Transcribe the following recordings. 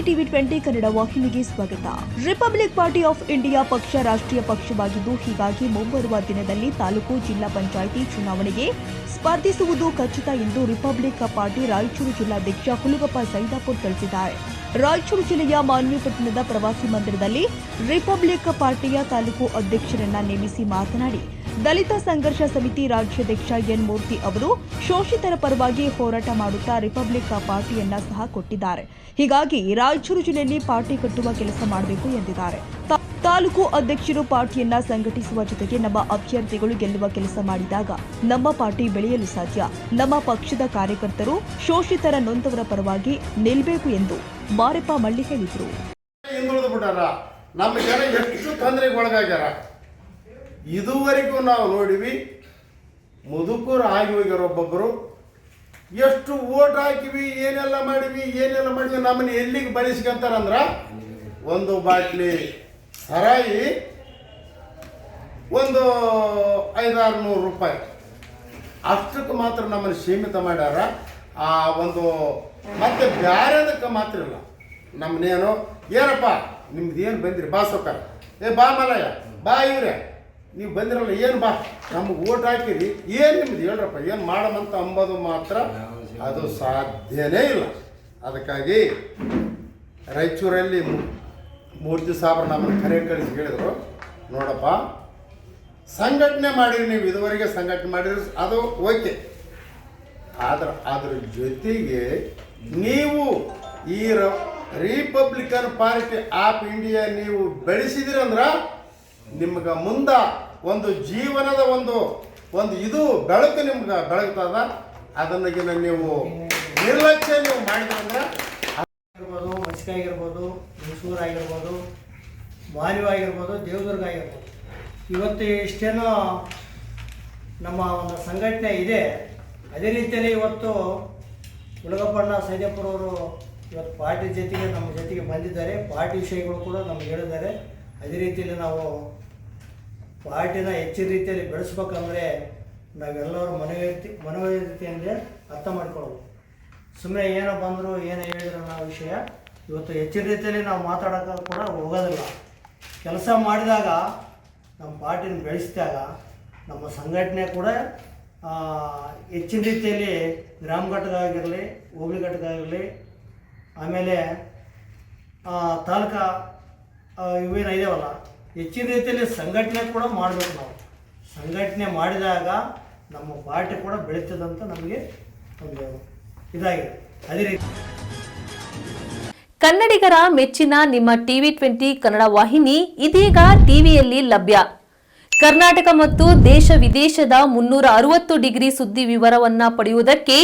ನಮಸ್ತೆ ಟಿವಿ 20 ಕನ್ನಡ ವಾಹಿನಿಗೆ ಸ್ವಾಗತ. ರಿಪಬ್ಲಿಕ್ ಪಾರ್ಟಿ ಆಫ್ ಇಂಡಿಯಾ ಪಕ್ಷ ರಾಷ್ಟ್ರೀಯ ಪಕ್ಷವಾಗಿದ್ದು, ಹೀಗಾಗಿ ಮುಂಬರುವ ದಿನದಲ್ಲಿ ತಾಲೂಕು ಜಿಲ್ಲಾ ಪಂಚಾಯಿತಿ ಚುನಾವಣೆಗೆ ಸ್ಪರ್ಧಿಸುವುದು ಖಚಿತ ಎಂದು ರಿಪಬ್ಲಿಕ್ ಪಾರ್ಟಿ ರಾಯಚೂರು ಜಿಲ್ಲಾಧ್ಯಕ್ಷ ಹುಲಗಪ್ಪ ಸೈದಾಪುರ್ ತಿಳಿಸಿದ್ದಾರೆ. ರಾಯಚೂರು ಜಿಲ್ಲೆಯ ಮಾನ್ಯಪಟ್ಟಣದ ಪ್ರವಾಸಿ ಮಂದಿರದಲ್ಲಿ ರಿಪಬ್ಲಿಕ್ ಪಾರ್ಟಿಯ ತಾಲೂಕು ಅಧ್ಯಕ್ಷರನ್ನ ನೇಮಿಸಿ ಮಾತನಾಡಿ, ದಲಿತ ಸಂಘರ್ಷ ಸಮಿತಿ ರಾಜ್ಯಾಧ್ಯಕ್ಷ ಎನ್ ಮೂರ್ತಿ ಅವರು ಶೋಷಿತರ ಪರವಾಗಿ ಹೋರಾಟ ಮಾಡುತ್ತಾ ರಿಪಬ್ಲಿಕ್ ಪಾರ್ಟಿಯನ್ನ ಸಹ ಕೊಟ್ಟಿದ್ದಾರೆ. ಹೀಗಾಗಿ ರಾಯಚೂರು ಜಿಲ್ಲೆಯಲ್ಲಿ ಪಾರ್ಟಿ ಕಟ್ಟುವ ಕೆಲಸ ಮಾಡಬೇಕು ಎಂದಿದ್ದಾರೆ. ತಾಲೂಕು ಅಧ್ಯಕ್ಷರು ಪಾರ್ಟಿಯನ್ನ ಸಂಘಟಿಸುವ ಜೊತೆಗೆ ನಮ್ಮ ಅಭ್ಯರ್ಥಿಗಳು ಗೆಲ್ಲುವ ಕೆಲಸ ಮಾಡಿದಾಗ ನಮ್ಮ ಪಾರ್ಟಿ ಬೆಳೆಯಲು ಸಾಧ್ಯ. ನಮ್ಮ ಪಕ್ಷದ ಕಾರ್ಯಕರ್ತರು ಶೋಷಿತರ ನೊಂದವರ ಪರವಾಗಿ ನಿಲ್ಲಬೇಕು ಎಂದು ಮಾರೆಪ್ಪ ಮಳ್ಳಿ ಹೇಳಿದರು. ನಮ್ಮ ಜನ ಎಷ್ಟು ತೊಂದರೆಗೆ ಒಳಗಾಗ್ಯಾರ ಇದುವರೆಗೂ ನಾವು ನೋಡಿವಿ. ಮುದುಕರು ಆಗಿ ಹೋಗ್ಯಾರ. ಒಬ್ಬೊಬ್ಬರು ಎಷ್ಟು ಓಟ್ ಹಾಕಿವಿ, ಏನೆಲ್ಲ ಮಾಡಿವಿ ನಮ್ಮನ್ನು ಎಲ್ಲಿಗೆ ಬಳಸ್ಕೊಂತಾರಂದ್ರ ಒಂದು ಬಾಟ್ಲಿ ಸರಾಯಿ ಒಂದು 500-600 ರೂಪಾಯಿ ಅಷ್ಟಕ್ಕೆ ಮಾತ್ರ ನಮ್ಮನ್ನು ಸೀಮಿತ ಮಾಡ್ಯಾರ. ಆ ಒಂದು ಮತ್ತೆ ಬ್ಯಾರೆದಕ್ಕೆ ಮಾತ್ರ ಇಲ್ಲ. ನಮ್ಮನ್ನೇನು ಏನಪ್ಪ ನಿಮ್ದು ಏನು ಬಂದಿರಿ ಬಾ ಸೌಕಾರ, ಬಾ ಮಲಯ, ಬಾ ಇವ್ರೆ, ನೀವು ಬಂದಿರಲ್ಲ ಏನು ಬಾ ನಮಗೆ ಓಟ್ ಹಾಕಿರಿ, ಏನು ನಿಮ್ದು ಹೇಳ್ರಪ್ಪ ಏನು ಮಾಡಮಂತ ಅಂಬೋದು ಮಾತ್ರ ಅದು ಸಾಧ್ಯನೇ ಇಲ್ಲ. ಅದಕ್ಕಾಗಿ ರಾಯಚೂರಲ್ಲಿ ಮೂರ್ತಿ ಸಾಬ್ರು ನಮ್ಮನ್ನು ಕರೆ ಕಳಿಸಿ ಹೇಳಿದರು, ನೋಡಪ್ಪ ಸಂಘಟನೆ ಮಾಡಿರಿ, ನೀವು ಇದುವರೆಗೆ ಸಂಘಟನೆ ಮಾಡಿರಿ ಅದು ಓಕೆ, ಆದ್ರೆ ಅದ್ರ ಜೊತೆಗೆ ನೀವು ಈ ರಿಪಬ್ಲಿಕನ್ ಪಾರ್ಟಿ ಆಫ್ ಇಂಡಿಯಾ ನೀವು ಬೆಳೆಸಿದಿರಂದ್ರೆ ನಿಮ್ಗೆ ಮುಂದೆ ಒಂದು ಜೀವನದ ಒಂದು ಇದು ಬೆಳಕು ನಿಮ್ಗೆ ಬೆಳಗ್ತದ. ಅದನ್ನ ನೀವು ನಿರ್ಲಕ್ಷ್ಯ ನೀವು ಮಾಡಿದ್ರಂದ್ರೆ ಆಗಿರ್ಬೋದು, ಮಸ್ಕಿ ಆಗಿರ್ಬೋದು, ಮೈಸೂರು ಆಗಿರ್ಬೋದು, ಮಾನ್ವಿ ಆಗಿರ್ಬೋದು, ದೇವದುರ್ಗ ಆಗಿರ್ಬೋದು, ಇವತ್ತು ಇಷ್ಟೇನೋ ನಮ್ಮ ಒಂದು ಸಂಘಟನೆ ಇದೆ. ಅದೇ ರೀತಿಯಲ್ಲಿ ಇವತ್ತು ಹುಲಗಪ್ಪಣ್ಣ ಸೈದಾಪುರ ಅವರು ಇವತ್ತು ಪಾರ್ಟಿ ಜೊತೆಗೆ ನಮ್ಮ ಜೊತೆಗೆ ಬಂದಿದ್ದಾರೆ. ಪಾರ್ಟಿ ವಿಷಯಗಳು ಕೂಡ ನಮ್ಗೆ ಹೇಳಿದ್ದಾರೆ. ಅದೇ ರೀತಿಯಲ್ಲಿ ನಾವು ಪಾರ್ಟಿನ ಹೆಚ್ಚಿನ ರೀತಿಯಲ್ಲಿ ಬೆಳೆಸ್ಬೇಕಂದ್ರೆ ನಾವೆಲ್ಲರೂ ಮನೋವೈದ್ಯತೆಯಿಂದ ಅರ್ಥ ಮಾಡ್ಕೊಳ್ಳೋದು. ಸುಮ್ಮನೆ ಏನೋ ಬಂದರು ಏನೋ ಹೇಳಿದ್ರು ನಾವು ವಿಷಯ ಇವತ್ತು ಹೆಚ್ಚಿನ ರೀತಿಯಲ್ಲಿ ನಾವು ಮಾತಾಡೋಕೆ ಕೂಡ ಹೋಗೋದಿಲ್ಲ. ಕೆಲಸ ಮಾಡಿದಾಗ ನಮ್ಮ ಪಾರ್ಟಿನ ಬೆಳೆಸಿದಾಗ ನಮ್ಮ ಸಂಘಟನೆ ಕೂಡ ಹೆಚ್ಚಿನ ರೀತಿಯಲ್ಲಿ ಗ್ರಾಮ ಘಟಕ ಆಗಿರಲಿ, ಹೋಬಳಿ ಘಟಕ ಆಗಿರಲಿ, ಆಮೇಲೆ ತಾಲೂಕಾ ಇವೇನು ಇದಾವಲ್ಲ, ಹೆಚ್ಚಿನ ರೀತಿಯಲ್ಲಿ ಸಂಘಟನೆ ಕೂಡ ಮಾಡಬೇಕು. ನಾವು ಸಂಘಟನೆ ಮಾಡಿದಾಗ ನಮ್ಮ ಪಾರ್ಟಿ ಕೂಡ ಬೆಳೀತದಂತ ನಮಗೆ ಒಂದು ಇದಾಗಿದೆ. ಅದೇ ರೀತಿ ಕನ್ನಡಿಗರ ಮೆಚ್ಚಿನ ನಿಮ್ಮ ಟಿವಿ 20 ಕನ್ನಡ ವಾಹಿನಿ ಇದೀಗ ಟಿವಿಯಲ್ಲಿ ಲಭ್ಯ. ಕರ್ನಾಟಕ ಮತ್ತು ದೇಶ ವಿದೇಶದ 360 ಡಿಗ್ರಿ ಸುದ್ದಿ ವಿವರವನ್ನ ಪಡೆಯುವುದಕ್ಕೆ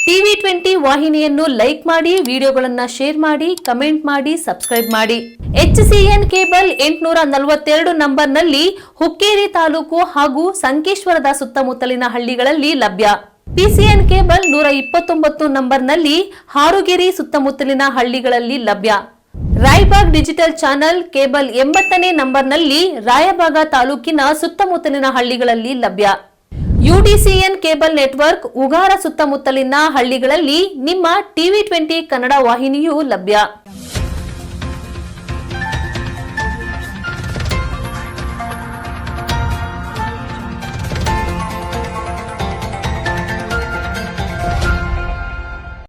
ಟಿವಿ 20 ವಾಹಿನಿಯನ್ನು ಲೈಕ್ ಮಾಡಿ, ವಿಡಿಯೋಗಳನ್ನು ಶೇರ್ ಮಾಡಿ, ಕಮೆಂಟ್ ಮಾಡಿ, ಸಬ್ಸ್ಕ್ರೈಬ್ ಮಾಡಿ. HCN ಕೇಬಲ್ 842 ನಂಬರ್ನಲ್ಲಿ ಹುಕ್ಕೇರಿ ತಾಲೂಕು ಹಾಗೂ ಸಂಕೇಶ್ವರದ ಸುತ್ತಮುತ್ತಲಿನ ಹಳ್ಳಿಗಳಲ್ಲಿ ಲಭ್ಯ. PCN ಕೇಬಲ್ 129 ನಂಬರ್ನಲ್ಲಿ ಹಾರುಗೆರೆ ಸುತ್ತಮುತ್ತಲಿನ ಹಳ್ಳಿಗಳಲ್ಲಿ ಲಭ್ಯ. ರಾಯಬಾಗ್ ಡಿಜಿಟಲ್ ಚಾನೆಲ್ ಕೇಬಲ್ 80ನೇ ನಂಬರ್ನಲ್ಲಿ ರಾಯಬಾಗ ತಾಲೂಕಿನ ಸುತ್ತಮುತ್ತಲಿನ ಹಳ್ಳಿಗಳಲ್ಲಿ ಲಭ್ಯ. UDCN ಕೇಬಲ್ ನೆಟ್ವರ್ಕ್ ಉಗಾರ ಸುತ್ತಮುತ್ತಲಿನ ಹಳ್ಳಿಗಳಲ್ಲಿ ನಿಮ್ಮ ಟಿವಿ 20 ಕನ್ನಡ ವಾಹಿನಿಯೂ ಲಭ್ಯ.